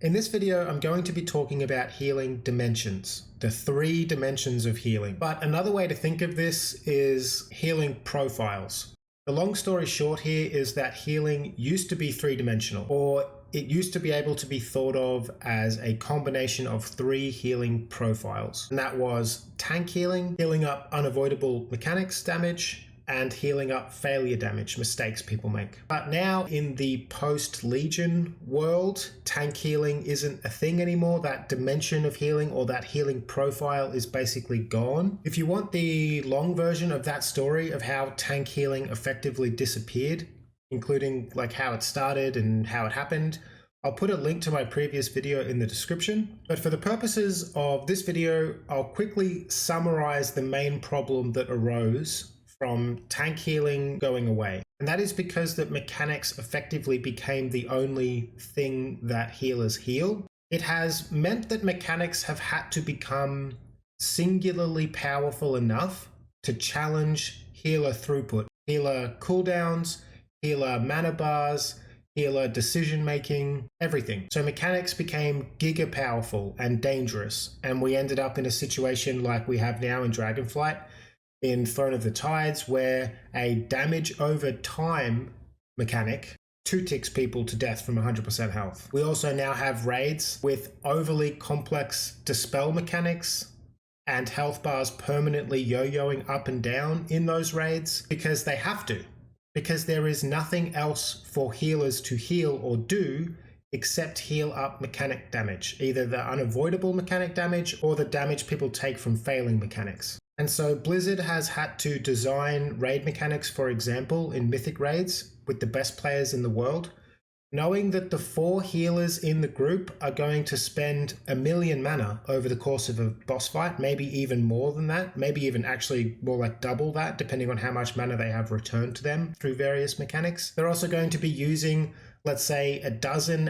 In this video, I'm going to be talking about healing dimensions, the 3 dimensions of healing. But another way to think of this is healing profiles. The long story short here is that healing used to be 3-dimensional, or it used to be able to be thought of as a combination of 3 healing profiles. And that was tank healing, healing up unavoidable mechanics damage, and healing up failure damage, mistakes people make. But now in the post-Legion world, tank healing isn't a thing anymore. That dimension of healing or that healing profile is basically gone. If you want the long version of that story of how tank healing effectively disappeared, including like how it started and how it happened, I'll put a link to my previous video in the description. But for the purposes of this video, I'll quickly summarize the main problem that arose from tank healing going away. And that is because that mechanics effectively became the only thing that healers heal. It has meant that mechanics have had to become singularly powerful enough to challenge healer throughput, healer cooldowns, healer mana bars, healer decision making, everything. So mechanics became giga powerful and dangerous, and we ended up in a situation like we have now in Dragonflight, in Throne of the Tides, where a damage over time mechanic 2-ticks people to death from 100% health. We also now have raids with overly complex dispel mechanics and health bars permanently yo-yoing up and down in those raids because they have to, because there is nothing else for healers to heal or do except heal up mechanic damage, either the unavoidable mechanic damage or the damage people take from failing mechanics. And so Blizzard has had to design raid mechanics, for example, in Mythic raids with the best players in the world, knowing that the 4 healers in the group are going to spend 1 million mana over the course of a boss fight, maybe even more than that, maybe even actually more like double that, depending on how much mana they have returned to them through various mechanics. They're also going to be using, let's say, 12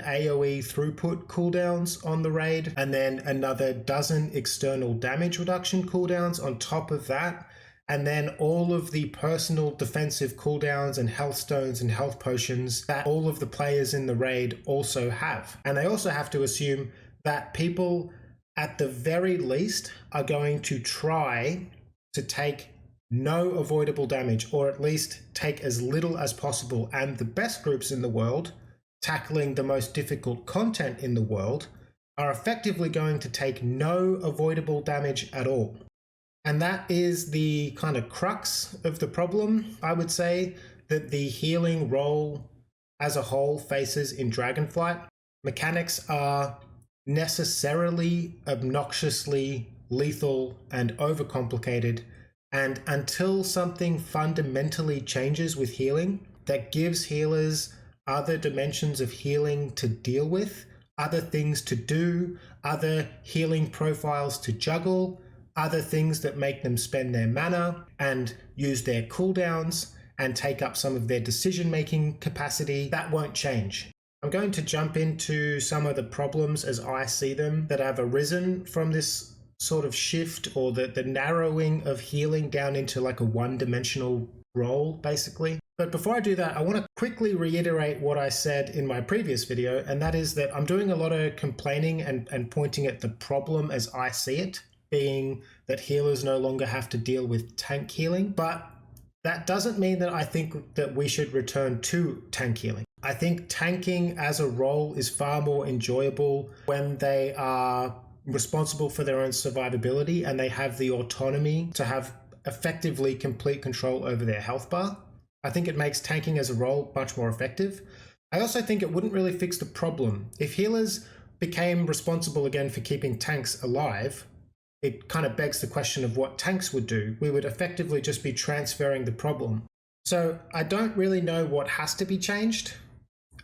AoE throughput cooldowns on the raid, and then another 12 external damage reduction cooldowns on top of that, and then all of the personal defensive cooldowns and health stones and health potions that all of the players in the raid also have. And they also have to assume that people at the very least are going to try to take no avoidable damage, or at least take as little as possible. And the best groups in the world, tackling the most difficult content in the world, are effectively going to take no avoidable damage at all. And that is the kind of crux of the problem, I would say, that the healing role as a whole faces in Dragonflight. Mechanics are necessarily obnoxiously lethal and overcomplicated, and until something fundamentally changes with healing that gives healers other dimensions of healing to deal with, other things to do, other healing profiles to juggle, other things that make them spend their mana and use their cooldowns and take up some of their decision-making capacity, that won't change. I'm going to jump into some of the problems as I see them that have arisen from this sort of shift, or the narrowing of healing down into like a one-dimensional role, basically. But before I do that, I want to quickly reiterate what I said in my previous video, and that is that I'm doing a lot of complaining and pointing at the problem as I see it, being that healers no longer have to deal with tank healing. But that doesn't mean that I think that we should return to tank healing. I think tanking as a role is far more enjoyable when they are responsible for their own survivability and they have the autonomy to have effectively complete control over their health bar. I think it makes tanking as a role much more effective. I also think it wouldn't really fix the problem. If healers became responsible again for keeping tanks alive, it kind of begs the question of what tanks would do. We would effectively just be transferring the problem. So I don't really know what has to be changed.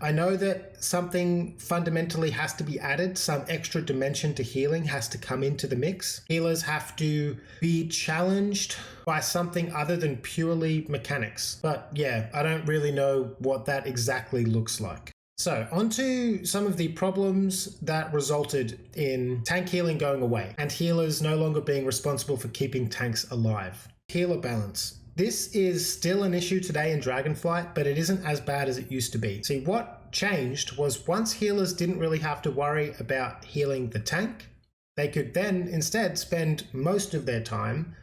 I know that something fundamentally has to be added. Some extra dimension to healing has to come into the mix. Healers have to be challenged by something other than purely mechanics. But yeah, I don't really know what that exactly looks like. So onto some of the problems that resulted in tank healing going away and healers no longer being responsible for keeping tanks alive. Healer balance. This is still an issue today in Dragonflight, but it isn't as bad as it used to be. See, what what changed was once healers didn't really have to worry about healing the tank, they could then instead spend most of their time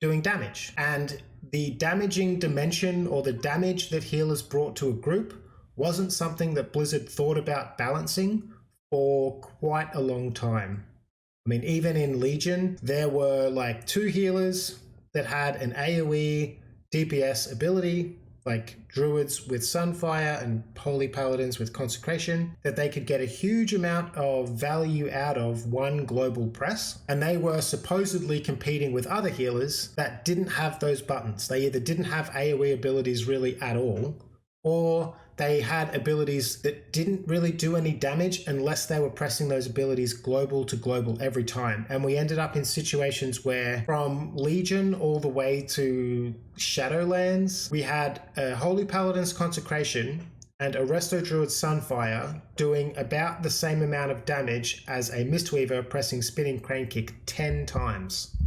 doing damage. And the damaging dimension, or the damage that healers brought to a group, wasn't something that Blizzard thought about balancing for quite a long time. I mean, even in Legion, there were like 2 healers that had an AoE DPS ability, like druids with Sunfire and holy paladins with Consecration, that they could get a huge amount of value out of one global press. And they were supposedly competing with other healers that didn't have those buttons. They either didn't have AoE abilities really at all, or they had abilities that didn't really do any damage unless they were pressing those abilities global to global every time. And we ended up in situations where from Legion all the way to Shadowlands, we had a Holy Paladin's Consecration and a Resto Druid's Sunfire doing about the same amount of damage as a Mistweaver pressing Spinning Crane Kick 10 times.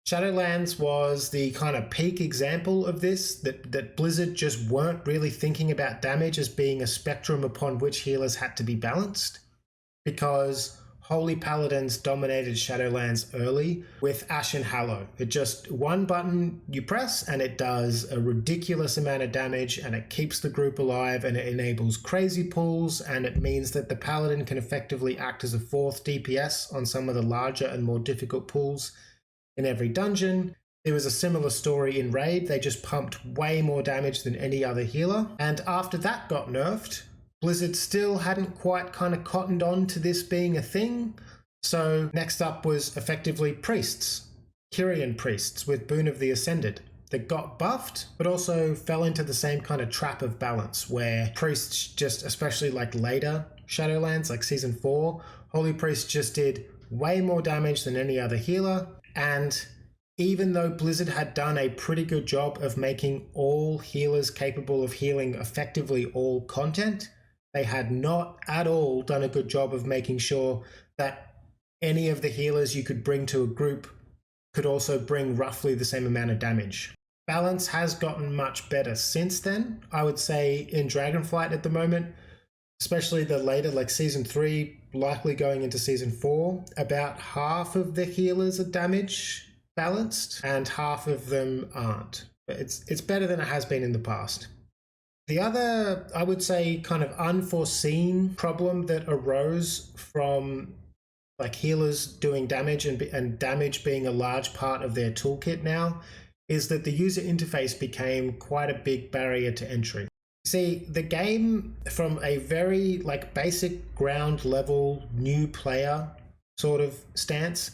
Shadowlands was the kind of peak example of this, that Blizzard just weren't really thinking about damage as being a spectrum upon which healers had to be balanced, because Holy Paladins dominated Shadowlands early with Ashen Hallow. It just one button you press and it does a ridiculous amount of damage, and it keeps the group alive, and it enables crazy pulls, and it means that the Paladin can effectively act as a 4th DPS on some of the larger and more difficult pulls in every dungeon. There was a similar story in Raid. They just pumped way more damage than any other healer. And after that got nerfed, Blizzard still hadn't quite kind of cottoned on to this being a thing. So next up was effectively priests, Kyrian priests with Boon of the Ascended, that got buffed, but also fell into the same kind of trap of balance where priests just, especially like later Shadowlands, like Season 4, Holy Priests just did way more damage than any other healer. And even though Blizzard had done a pretty good job of making all healers capable of healing effectively all content, they had not at all done a good job of making sure that any of the healers you could bring to a group could also bring roughly the same amount of damage. Balance has gotten much better since then. I would say in Dragonflight at the moment, especially the later, like Season 3, likely going into Season 4, about half of the healers are damage balanced and half of them aren't. But it's better than it has been in the past. The other, I would say, kind of unforeseen problem that arose from like healers doing damage and damage being a large part of their toolkit now is that the user interface became quite a big barrier to entry. See, the game, from a very like basic ground level new player sort of stance,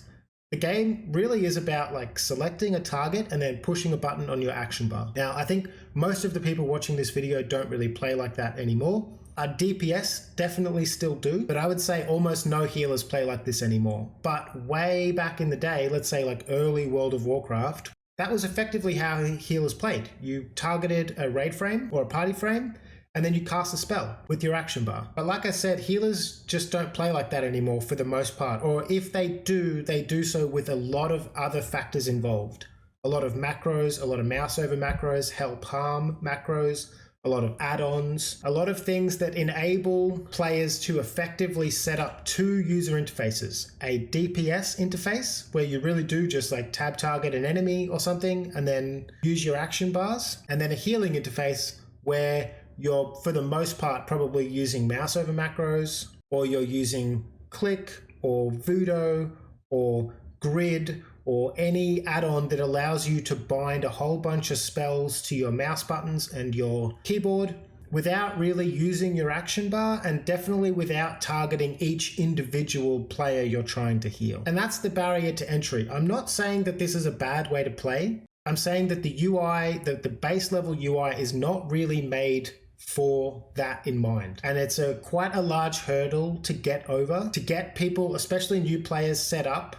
the game really is about like selecting a target and then pushing a button on your action bar. Now, I think most of the people watching this video don't really play like that anymore. DPS definitely still do, but I would say almost no healers play like this anymore. But way back in the day, let's say like early World of Warcraft, that was effectively how healers played. You targeted a raid frame or a party frame, and then you cast a spell with your action bar. But like I said, healers just don't play like that anymore for the most part. Or if they do so with a lot of other factors involved. A lot of macros, a lot of mouse over macros, help harm macros, a lot of add-ons, a lot of things that enable players to effectively set up 2 user interfaces. A DPS interface, where you really do just like tab target an enemy or something and then use your action bars. And then a healing interface where you're, for the most part, probably using mouse over macros, or you're using click or voodoo or grid, or any add-on that allows you to bind a whole bunch of spells to your mouse buttons and your keyboard without really using your action bar, and definitely without targeting each individual player you're trying to heal. And that's the barrier to entry. I'm not saying that this is a bad way to play. I'm saying that the UI, the base level UI, is not really made for that in mind. And it's quite a large hurdle to get over, to get people, especially new players, set up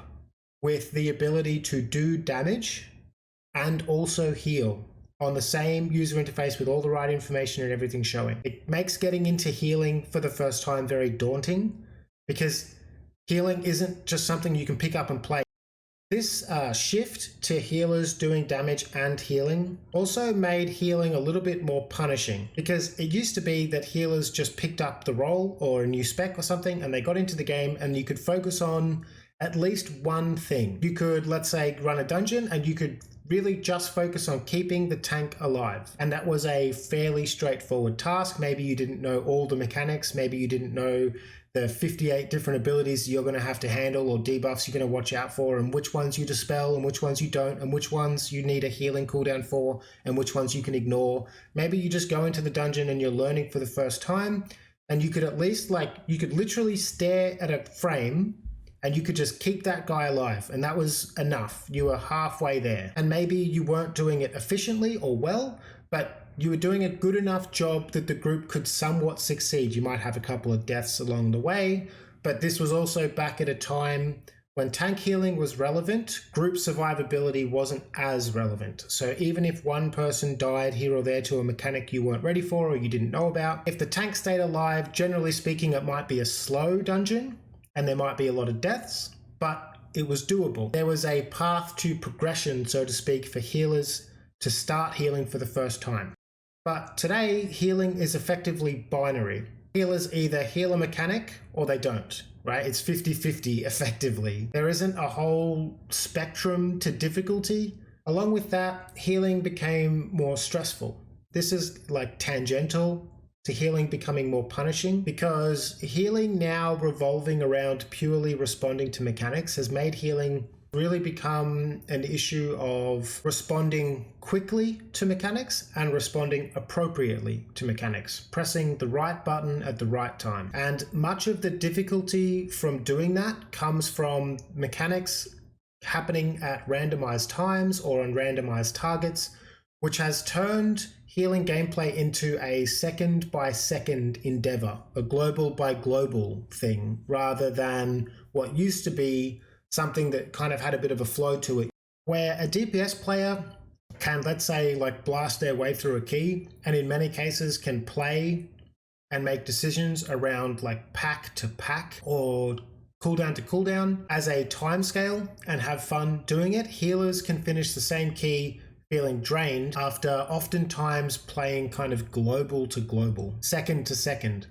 with the ability to do damage and also heal on the same user interface with all the right information and everything showing. It makes getting into healing for the first time very daunting, because healing isn't just something you can pick up and play. This shift to healers doing damage and healing also made healing a little bit more punishing, because it used to be that healers just picked up the role or a new spec or something and they got into the game and you could focus on at least one thing. You could, let's say, run a dungeon and you could really just focus on keeping the tank alive. And that was a fairly straightforward task. Maybe you didn't know all the mechanics, maybe you didn't know the 58 different abilities you're going to have to handle or debuffs you're going to watch out for, and which ones you dispel and which ones you don't, and which ones you need a healing cooldown for and which ones you can ignore. Maybe you just go into the dungeon and you're learning for the first time, and you could at least, you could literally stare at a frame and you could just keep that guy alive, and that was enough. You were halfway there, and maybe you weren't doing it efficiently or well, but you were doing a good enough job that the group could somewhat succeed. You might have a couple of deaths along the way, but this was also back at a time when tank healing was relevant. Group survivability wasn't as relevant. So even if one person died here or there to a mechanic you weren't ready for or you didn't know about, if the tank stayed alive, generally speaking, it might be a slow dungeon and there might be a lot of deaths, but it was doable. There was a path to progression, so to speak, for healers to start healing for the first time. But today, healing is effectively binary. Healers either heal a mechanic or they don't, right? It's 50-50 effectively. There isn't a whole spectrum to difficulty. Along with that, healing became more stressful. This is like tangential to healing becoming more punishing, because healing now revolving around purely responding to mechanics has made healing really become an issue of responding quickly to mechanics and responding appropriately to mechanics, pressing the right button at the right time. And much of the difficulty from doing that comes from mechanics happening at randomized times or on randomized targets, which has turned healing gameplay into a second by second endeavor, a global by global thing, rather than what used to be something that kind of had a bit of a flow to it, where a DPS player can, let's say, blast their way through a key, and in many cases can play and make decisions around pack to pack or cooldown to cooldown as a timescale and have fun doing it. Healers can finish the same key feeling drained after oftentimes playing kind of global to global, second to second.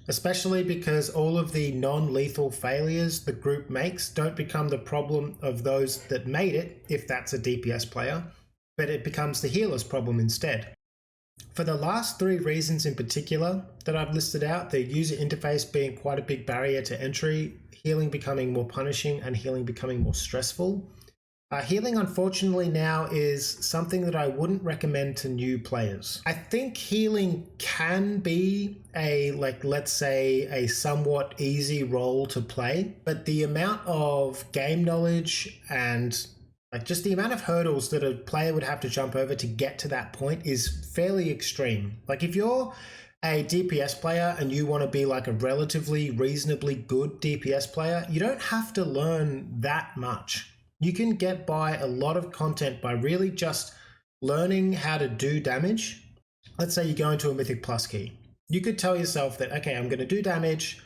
Especially because all of the non-lethal failures the group makes don't become the problem of those that made it, if that's a DPS player, but it becomes the healer's problem instead. For the last three reasons in particular that I've listed out, the user interface being quite a big barrier to entry, healing becoming more punishing, and healing becoming more stressful, healing, unfortunately, now is something that I wouldn't recommend to new players. I think healing can be let's say, a somewhat easy role to play, but the amount of game knowledge and just the amount of hurdles that a player would have to jump over to get to that point is fairly extreme. If you're a DPS player and you want to be a relatively reasonably good DPS player, you don't have to learn that much. You can get by a lot of content by really just learning how to do damage. Let's say you go into a Mythic Plus key. You could tell yourself that, okay, I'm going to do damage.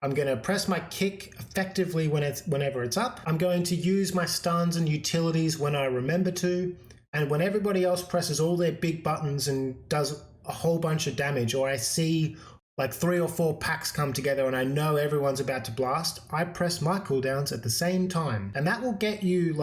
I'm going to press my kick effectively whenever it's up. I'm going to use my stuns and utilities when I remember to. And when everybody else presses all their big buttons and does a whole bunch of damage, or I see 3 or 4 packs come together and I know everyone's about to blast, I press my cooldowns at the same time. And that will get you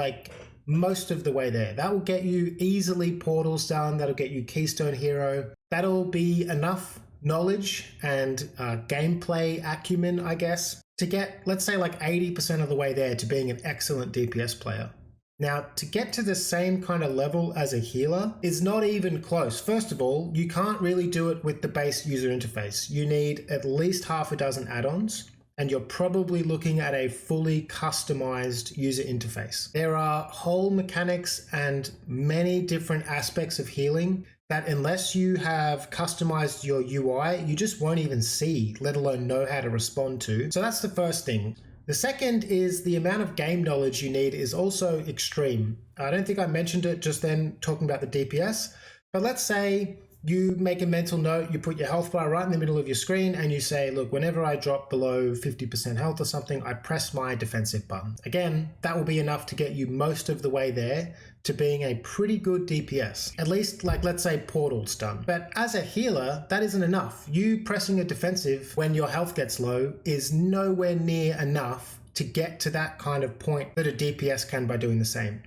most of the way there. That will get you easily portals done. That'll get you Keystone Hero. That'll be enough knowledge and gameplay acumen, I guess, to get, let's say, 80% of the way there to being an excellent DPS player. Now, to get to the same kind of level as a healer is not even close. First of all, you can't really do it with the base user interface. You need at least half a dozen add-ons, and you're probably looking at a fully customized user interface. There are whole mechanics and many different aspects of healing that, unless you have customized your UI, you just won't even see, let alone know how to respond to. So that's the first thing. The second is the amount of game knowledge you need is also extreme. I don't think I mentioned it just then talking about the DPS, but let's say you make a mental note, you put your health bar right in the middle of your screen and you say, look, whenever I drop below 50% health or something, I press my defensive button. Again, that will be enough to get you most of the way there to being a pretty good DPS. At least, like, let's say portal's done. But as a healer, that isn't enough. You pressing a defensive when your health gets low is nowhere near enough to get to that kind of point that a DPS can by doing the same.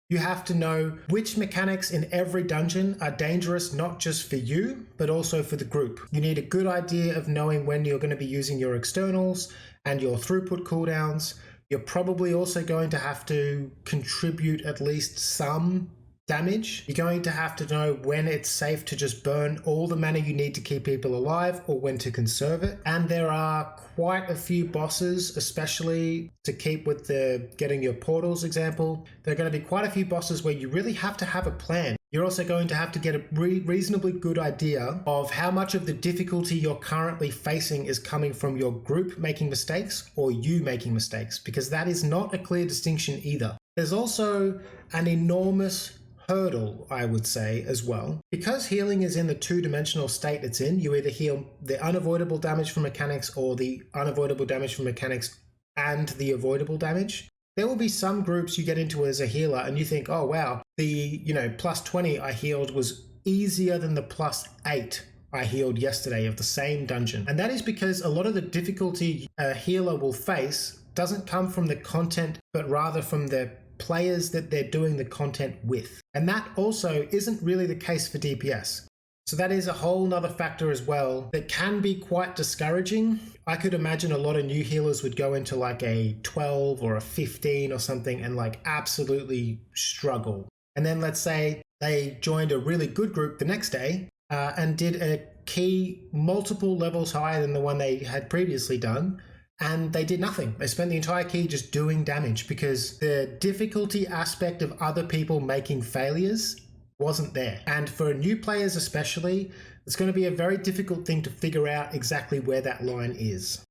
You have to know which mechanics in every dungeon are dangerous, not just for you, but also for the group. You need a good idea of knowing when you're going to be using your externals and your throughput cooldowns. You're probably also going to have to contribute at least some damage. You're going to have to know when it's safe to just burn all the mana you need to keep people alive or when to conserve it. And there are quite a few bosses, especially to keep with the getting your portals example. There are going to be quite a few bosses where you really have to have a plan. You're also going to have to get a reasonably good idea of how much of the difficulty you're currently facing is coming from your group making mistakes or you making mistakes, because that is not a clear distinction either. There's also an enormous hurdle, I would say, as well. Because healing is in the two-dimensional state it's in, you either heal the unavoidable damage from mechanics or the unavoidable damage from mechanics and the avoidable damage. There will be some groups you get into as a healer and you think, oh wow, the plus 20 I healed was easier than the plus 8 I healed yesterday of the same dungeon. And that is because a lot of the difficulty a healer will face doesn't come from the content, but rather from the players that they're doing the content with. And that also isn't really the case for DPS. So that is a whole nother factor as well that can be quite discouraging. I could imagine a lot of new healers would go into like a 12 or a 15 or something and like absolutely struggle. And then let's say they joined a really good group the next day and did a key multiple levels higher than the one they had previously done. And they did nothing. They spent the entire key just doing damage because the difficulty aspect of other people making failures wasn't there. And for new players especially, it's going to be a very difficult thing to figure out exactly where that line is.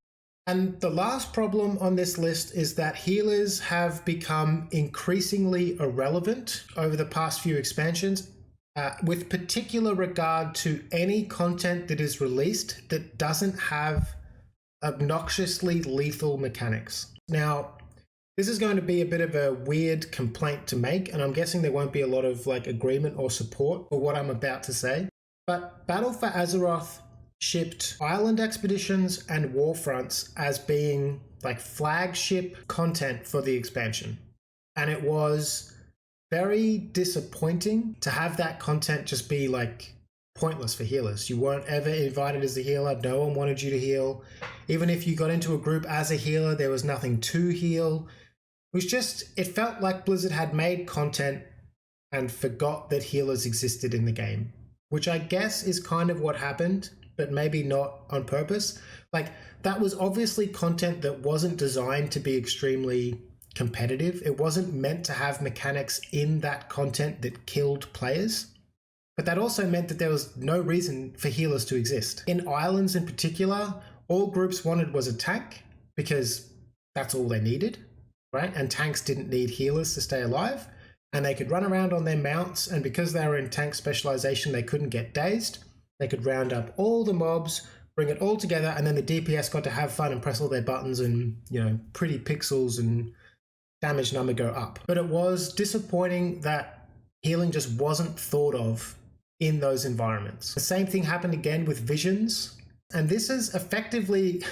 And the last problem on this list is that healers have become increasingly irrelevant over the past few expansions, with particular regard to any content that is released that doesn't have obnoxiously lethal mechanics. Now, this is going to be a bit of a weird complaint to make, and I'm guessing there won't be a lot of like agreement or support for what I'm about to say. But Battle for Azeroth shipped island expeditions and warfronts as being like flagship content for the expansion. And it was very disappointing to have that content just be like pointless for healers. You weren't ever invited as a healer. No one wanted you to heal. Even if you got into a group as a healer, there was nothing to heal. It felt like Blizzard had made content and forgot that healers existed in the game, which I guess is kind of what happened, but maybe not on purpose. Like, that was obviously content that wasn't designed to be extremely competitive. It wasn't meant to have mechanics in that content that killed players. But that also meant that there was no reason for healers to exist. In islands in particular, all groups wanted was a tank because that's all they needed, right? And tanks didn't need healers to stay alive. And they could run around on their mounts, and because they were in tank specialization, they couldn't get dazed. They could round up all the mobs, bring it all together, and then the DPS got to have fun and press all their buttons and, pretty pixels and damage number go up. But it was disappointing that healing just wasn't thought of in those environments. The same thing happened again with visions. And this is effectively,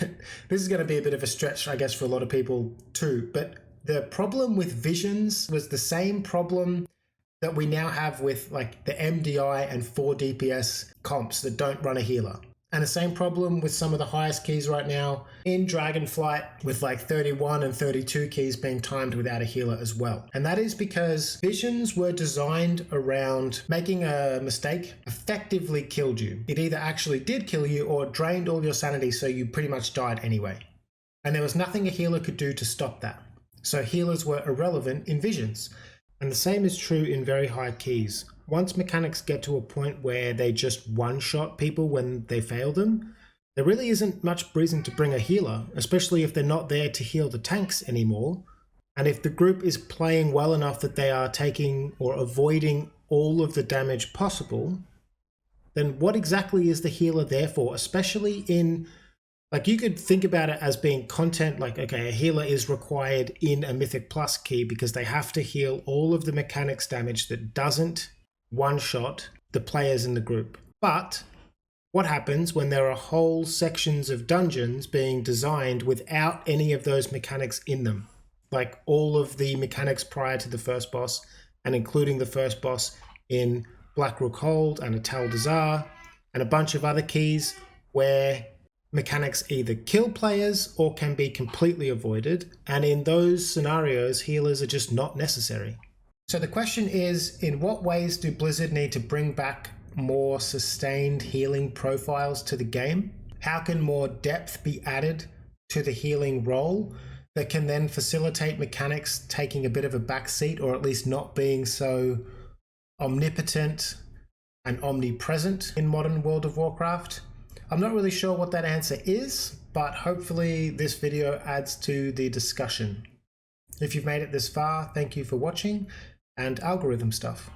this is going to be a bit of a stretch, I guess, for a lot of people too. But the problem with visions was the same problem that we now have with like the MDI and 4 DPS comps that don't run a healer. And the same problem with some of the highest keys right now in Dragonflight with like 31 and 32 keys being timed without a healer as well. And that is because visions were designed around making a mistake effectively killed you. It either actually did kill you or drained all your sanity, so you pretty much died anyway. And there was nothing a healer could do to stop that. So healers were irrelevant in visions. And the same is true in very high keys. Once mechanics get to a point where they just one-shot people when they fail them, there really isn't much reason to bring a healer, especially if they're not there to heal the tanks anymore. And if the group is playing well enough that they are taking or avoiding all of the damage possible, then what exactly is the healer there for? Especially in, like, you could think about it as being content, like, okay, a healer is required in a Mythic Plus key because they have to heal all of the mechanics damage that doesn't one-shot the players in the group. But what happens when there are whole sections of dungeons being designed without any of those mechanics in them? Like all of the mechanics prior to the first boss, and including the first boss in Blackrook Hold and Atal Dazar, and a bunch of other keys where mechanics either kill players or can be completely avoided. And in those scenarios, healers are just not necessary. So the question is, in what ways do Blizzard need to bring back more sustained healing profiles to the game? How can more depth be added to the healing role that can then facilitate mechanics taking a bit of a backseat, or at least not being so omnipotent and omnipresent in modern World of Warcraft? I'm not really sure what that answer is, but hopefully this video adds to the discussion. If you've made it this far, thank you for watching, and algorithm stuff.